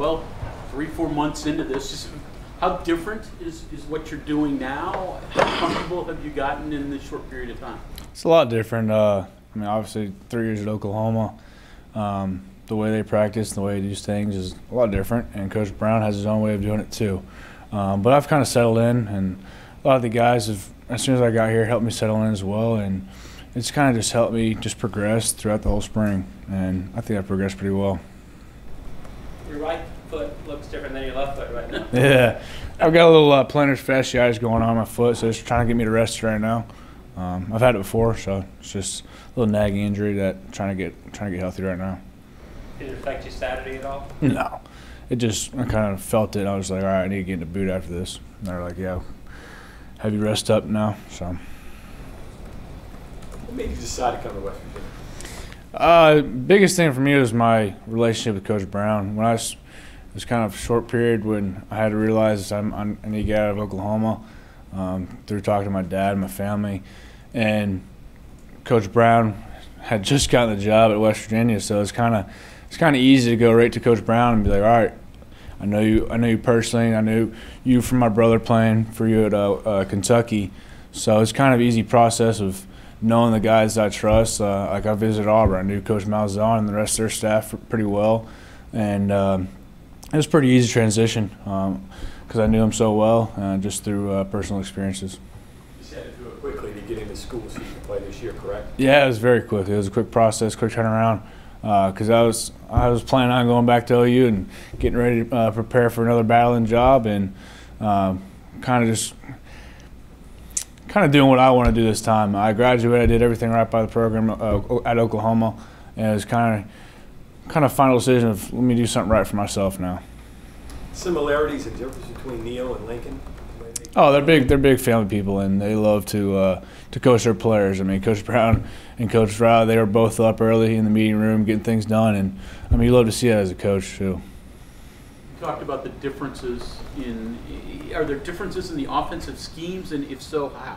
Well, 3-4 months into this, just how different is what you're doing now? How comfortable have you gotten in this short period of time? It's a lot different. I mean, obviously 3 years at Oklahoma, the way they practice, the way they do things is a lot different, and Coach Brown has his own way of doing it too. But I've kind of settled in, and a lot of the guys have, as soon as I got here, helped me settle in as well, and it's kind of just helped me just progress throughout the whole spring, and I think I've progressed pretty well. Your right foot looks different than your left foot right now. Yeah, I've got a little plantar fasciitis going on my foot, so it's trying to get me to rest right now. I've had it before, so it's just a little nagging injury that trying to get healthy right now. Did it affect you Saturday at all? No, I kind of felt it. I was like, all right, I need to get in the boot after this. And they're like, yeah, have you rest up now? So. What made you decide to come to West Virginia? Biggest thing for me was my relationship with Coach Brown. When it was kind of a short period when I had to realize I need to get out of Oklahoma through talking to my dad and my family. And Coach Brown had just gotten the job at West Virginia, so it's kind of easy to go right to Coach Brown and be like, all right, I know you personally. I knew you from my brother playing for you at Kentucky, so it's kind of easy process of knowing the guys I trust. Like I visited Auburn, I knew Coach Malzahn and the rest of their staff pretty well, and it was a pretty easy transition because I knew them so well, just through personal experiences. You just had to do it quickly to get into school so you could play this year, correct? Yeah, it was very quick. It was a quick process, quick turnaround. Because I was planning on going back to OU and getting ready to prepare for another battling job, and kind of doing what I want to do this time. I graduated, I did everything right by the program at Oklahoma, and it was kind of final decision of let me do something right for myself now. Similarities and differences between Neil and Lincoln? Oh, they're big family people, and they love to coach their players. I mean, Coach Brown and Coach Rao, they were both up early in the meeting room getting things done, and I mean, you love to see that as a coach too. You talked about the differences are there differences in the offensive schemes, and if so, how?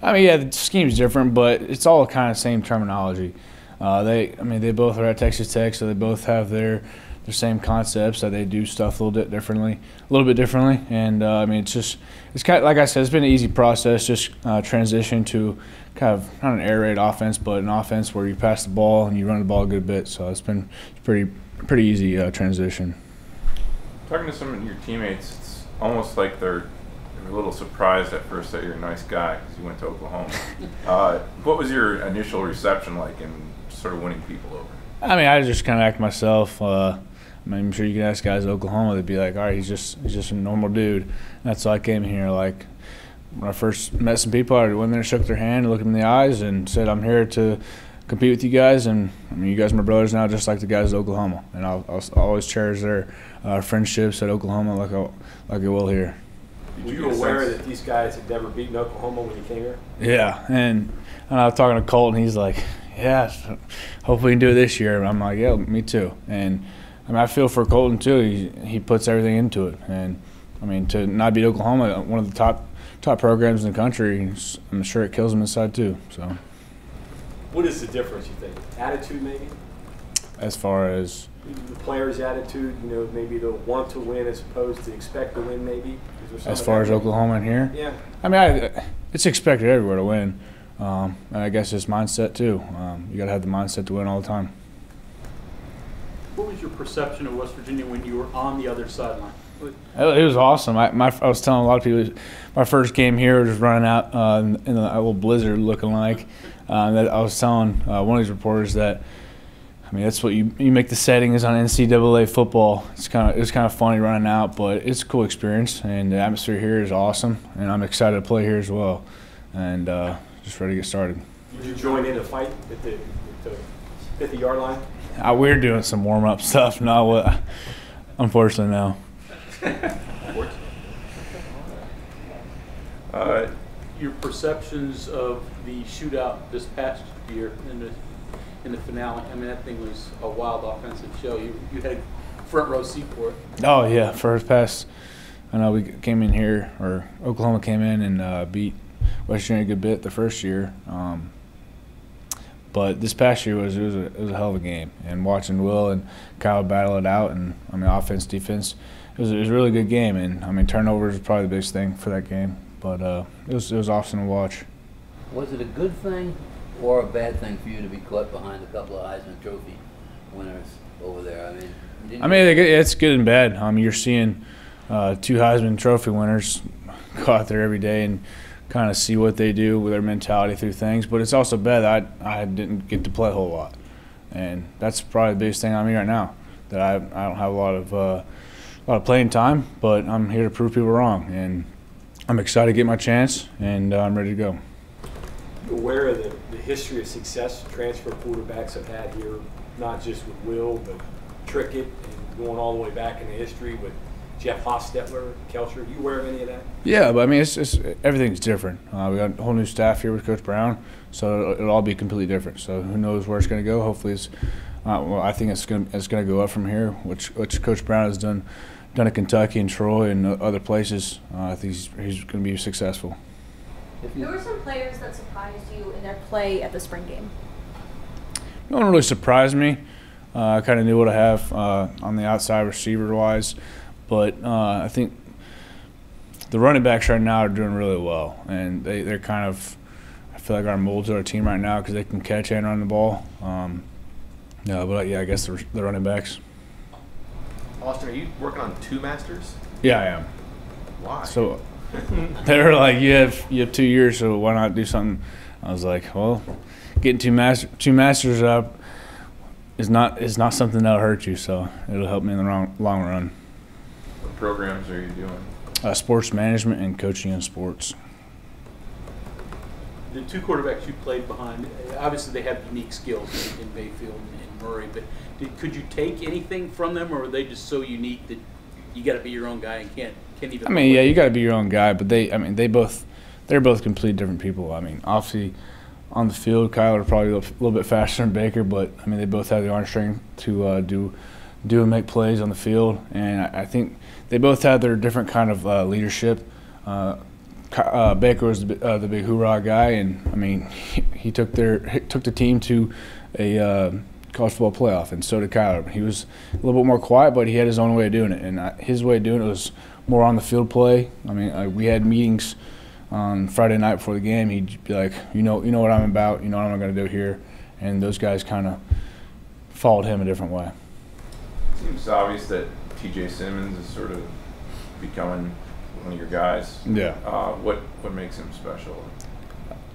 I mean, yeah, the scheme's different, but it's all kind of same terminology. They both are at Texas Tech, so they both have their same concepts, that they do stuff a little bit differently, and I mean, it's kind of, like I said, it's been an easy process, just transition to kind of not an air raid offense, but an offense where you pass the ball and you run the ball a good bit. So it's been pretty easy transition. Talking to some of your teammates, it's almost like they're a little surprised at first that you're a nice guy because you went to Oklahoma. What was your initial reception like in sort of winning people over? I mean, I just kind of act myself. I'm sure you can ask guys at Oklahoma, they'd be like, all right, he's just a normal dude. And that's why I came here. Like, when I first met some people, I went there and shook their hand and looked them in the eyes and said, I'm here to compete with you guys. And, I mean, you guys are my brothers now, just like the guys at Oklahoma. And I'll always cherish their friendships at Oklahoma like I will here. Were you aware that these guys had never beaten Oklahoma when you came here? Yeah, and I was talking to Colt, and he's like, yeah, hopefully we can do it this year. And I'm like, yeah, me too. And I mean, I feel for Colton too. He puts everything into it, and I mean, to not beat Oklahoma, one of the top programs in the country, I'm sure it kills him inside too. So, what is the difference, you think? Attitude, maybe? As far as the players' attitude, maybe they'll want to win as opposed to expect to win, maybe. As far as Oklahoma in here, yeah. I mean, it's expected everywhere to win, and I guess it's mindset too. You got to have the mindset to win all the time. What was your perception of West Virginia when you were on the other sideline? It was awesome. I was telling a lot of people, my first game here was running out in the little blizzard looking like. That I was telling one of these reporters that, I mean, that's what you make the settings on NCAA football. It's kind of funny running out, but it's a cool experience, and the atmosphere here is awesome, and I'm excited to play here as well, and just ready to get started. Did you join in a fight at the 50-yard line? We're doing some warm-up stuff. No, unfortunately, no. Your perceptions of the shootout this past year in the finale. I mean, that thing was a wild offensive show. You had a front row seat for it. Oh yeah, first pass. I know we came in here, or Oklahoma came in and beat West Virginia a good bit the first year. But this past year was a hell of a game, and watching Will and Kyle battle it out, and I mean offense, defense, it was a really good game. And I mean turnovers was probably the biggest thing for that game, but it was awesome to watch. Was it a good thing or a bad thing for you to be caught behind a couple of Heisman Trophy winners over there? I mean, it's good and bad. You're seeing 2 Heisman Trophy winners go out there every day and kind of see what they do with their mentality through things. But it's also bad that I didn't get to play a whole lot, and that's probably the biggest thing on me right now. That I don't have a lot of playing time, but I'm here to prove people wrong, and I'm excited to get my chance, and I'm ready to go. You're aware of the history of success transfer quarterbacks have had here, not just with Will, but Trickett, and going all the way back in the history with Jeff Hostetler, Kelcher. Are you aware of any of that? Yeah, but I mean, it's everything's different. We got a whole new staff here with Coach Brown, so it'll all be completely different. So who knows where it's going to go? Hopefully, well, I think it's going to go up from here, which Coach Brown has done at Kentucky and Troy and other places. I think he's going to be successful. Who were some players that surprised you in their play at the spring game? No one really surprised me. I kind of knew what I have on the outside receiver-wise. But I think the running backs right now are doing really well, and they're kind of, I feel like, our molds of our team right now because they can catch and run the ball. I guess the running backs. Austin, are you working on 2 masters? Yeah, I am. Why? So they were like, you have 2 years, so why not do something? I was like, well, getting two masters up is not something that'll hurt you, so it'll help me in the long run. What programs are you doing? Sports management and coaching in sports. The 2 quarterbacks you played behind, obviously they have unique skills in Mayfield and Murray, but could you take anything from them, or are they just so unique that you got to be your own guy and can't even? I mean, yeah, you got to be your own guy, but they're both completely different people. I mean, obviously on the field, Kyler probably a little bit faster than Baker, but I mean they both have the arm strength to do and make plays on the field, and I think they both had their different kind of leadership. Baker was the big hoorah guy, and I mean he took the team to a college football playoff, and so did Kyler. He was a little bit more quiet, but he had his own way of doing it, and his way of doing it was more on the field play. I mean, we had meetings on Friday night before the game. He'd be like, you know what I'm about, you know what I'm going to do here, and those guys kind of followed him a different way. It seems obvious that T.J. Simmons is sort of becoming one of your guys. Yeah. What makes him special?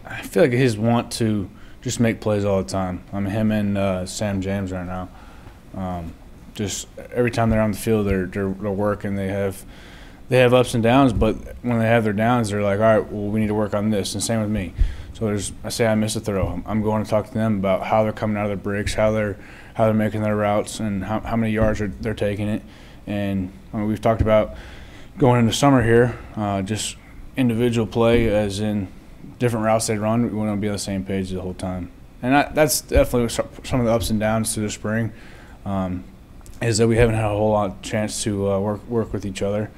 I feel like his want to just make plays all the time. I mean, him and Sam James right now. Just every time they're on the field, they're working. They have ups and downs, but when they have their downs, they're like, all right, well, we need to work on this. And same with me. So I say I miss a throw, I'm going to talk to them about how they're coming out of their breaks, how they're making their routes, and how many yards they're taking it. And I mean, we've talked about going into summer here, just individual play, as in different routes they run. We want to be on the same page the whole time. And that's definitely some of the ups and downs through the spring, is that we haven't had a whole lot of chance to work with each other.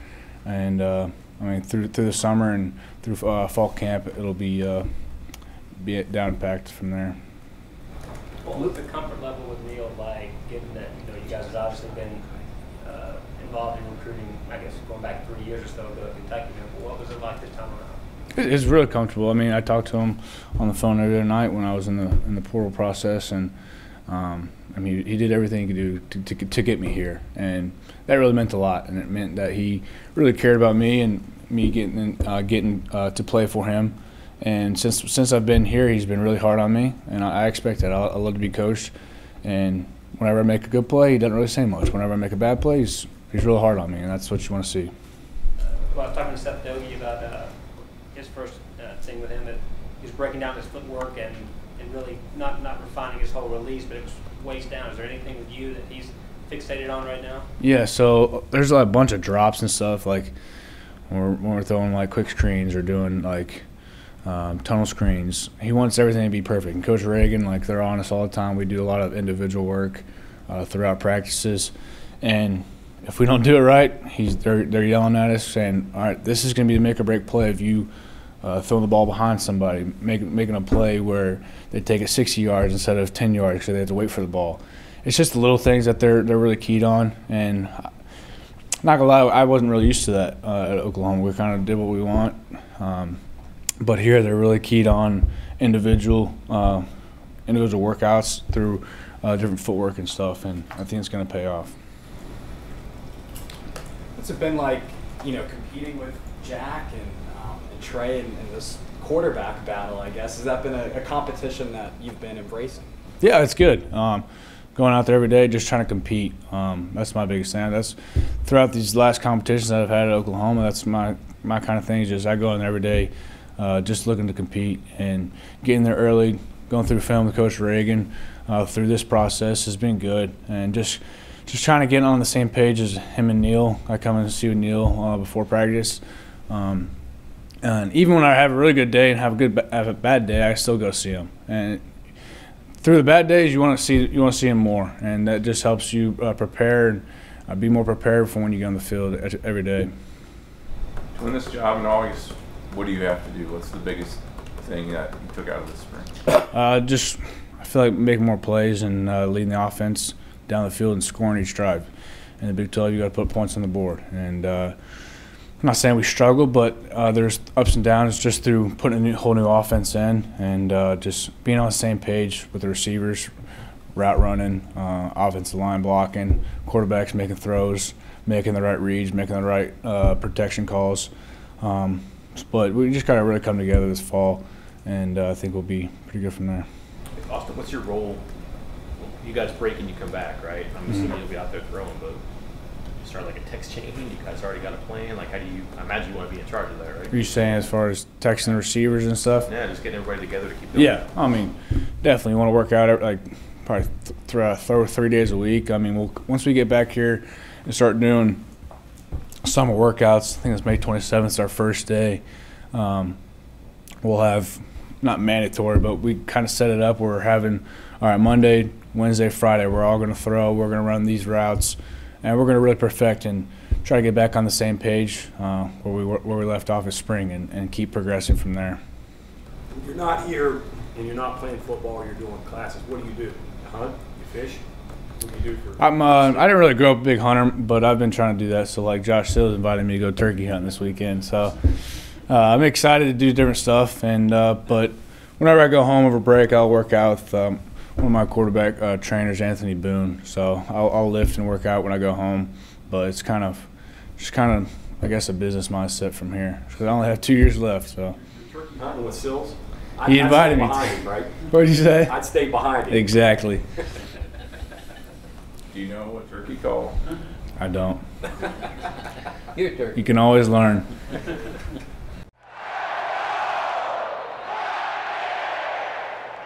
And I mean, through the summer and through fall camp, it'll be down packed from there. What was the comfort level with Neil like, given that you guys have obviously been involved in recruiting, I guess going back 3 years or so ago at Kentucky? What was it like this time around? It's really comfortable. I mean, I talked to him on the phone every other night when I was in the portal process, and I mean, he did everything he could do to get me here, and that really meant a lot. And it meant that he really cared about me and me getting to play for him. And since I've been here, he's been really hard on me, and I expect that. I love to be coached, and whenever I make a good play, he doesn't really say much. Whenever I make a bad play, he's real hard on me, and that's what you want to see. Well, I was talking to Seth Dogie about his first thing with him, that he was breaking down his footwork and really not refining his whole release, but it was waist down. Is there anything with you that he's fixated on right now? Yeah, so there's a bunch of drops and stuff, like when we're throwing like quick screens or doing like tunnel screens. He wants everything to be perfect. And Coach Reagan, like, they're on us all the time. We do a lot of individual work throughout practices, and if we don't do it right, they're yelling at us saying, all right, this is going to be the make or break play. If you throwing the ball behind somebody, making a play where they take it 60 yards instead of 10 yards because they have to wait for the ball. It's just the little things that they're really keyed on, and not gonna lie, I wasn't really used to that at Oklahoma. We kind of did what we want, but here they're really keyed on individual workouts through different footwork and stuff, and I think it's gonna pay off. What's it been like, competing with Jack and Trey in this quarterback battle, I guess? Has that been a competition that you've been embracing? Yeah, it's good. Going out there every day, just trying to compete. That's my biggest thing. That's throughout these last competitions that I've had at Oklahoma. That's my kind of thing. Is just I go in there every day, just looking to compete and getting there early. Going through film with Coach Reagan through this process has been good, and just trying to get on the same page as him and Neil. I come in and see Neil before practice. And even when I have a really good day and have a bad day, I still go see him. And through the bad days, you want to see him more, and that just helps you prepare and be more prepared for when you get on the field every day. To win this job in August, what do you have to do? What's the biggest thing that you took out of this spring? I feel like making more plays and leading the offense down the field and scoring each drive. In the Big 12, you got to put points on the board, and I'm not saying we struggle, but there's ups and downs just through putting a whole new offense in and just being on the same page with the receivers, route running, offensive line blocking, quarterbacks making throws, making the right reads, making the right protection calls. But we just got to really come together this fall, and I think we'll be pretty good from there. Austin, what's your role? You guys break and you come back, right? I'm assuming you'll be out there throwing, but you start like a text chain. You guys already got a plan. Like, how do you? I imagine you want to be in charge of that, right? Are you saying as far as texting the receivers and stuff? Yeah, just getting everybody together to keep doing Yeah, I mean, definitely want to work out probably throw 3 days a week. I mean, once we get back here and start doing summer workouts, I think it's May 27th is our first day. We'll have, not mandatory, but we kind of set it up. We're having, all right, Monday, Wednesday, Friday, we're all going to throw, we're going to run these routes, and we're going to really perfect and try to get back on the same page where we left off this spring and keep progressing from there. You're not here and you're not playing football, you're doing classes. What do? You hunt? You fish? What do you do for? I didn't really grow up a big hunter, but I've been trying to do that. So like Josh Sills invited me to go turkey hunting this weekend. So I'm excited to do different stuff. And but whenever I go home over break, I'll work out with one of my quarterback trainers, Anthony Boone. So I'll lift and work out when I go home. But it's kind of I guess a business mindset from here because I only have 2 years left. So Turkey hunting with Sills? He invited me. I'd stay behind him, right? What did you say? I'd stay behind him. Exactly. Do you know what turkey call? I don't. Here, turkey. You can always learn.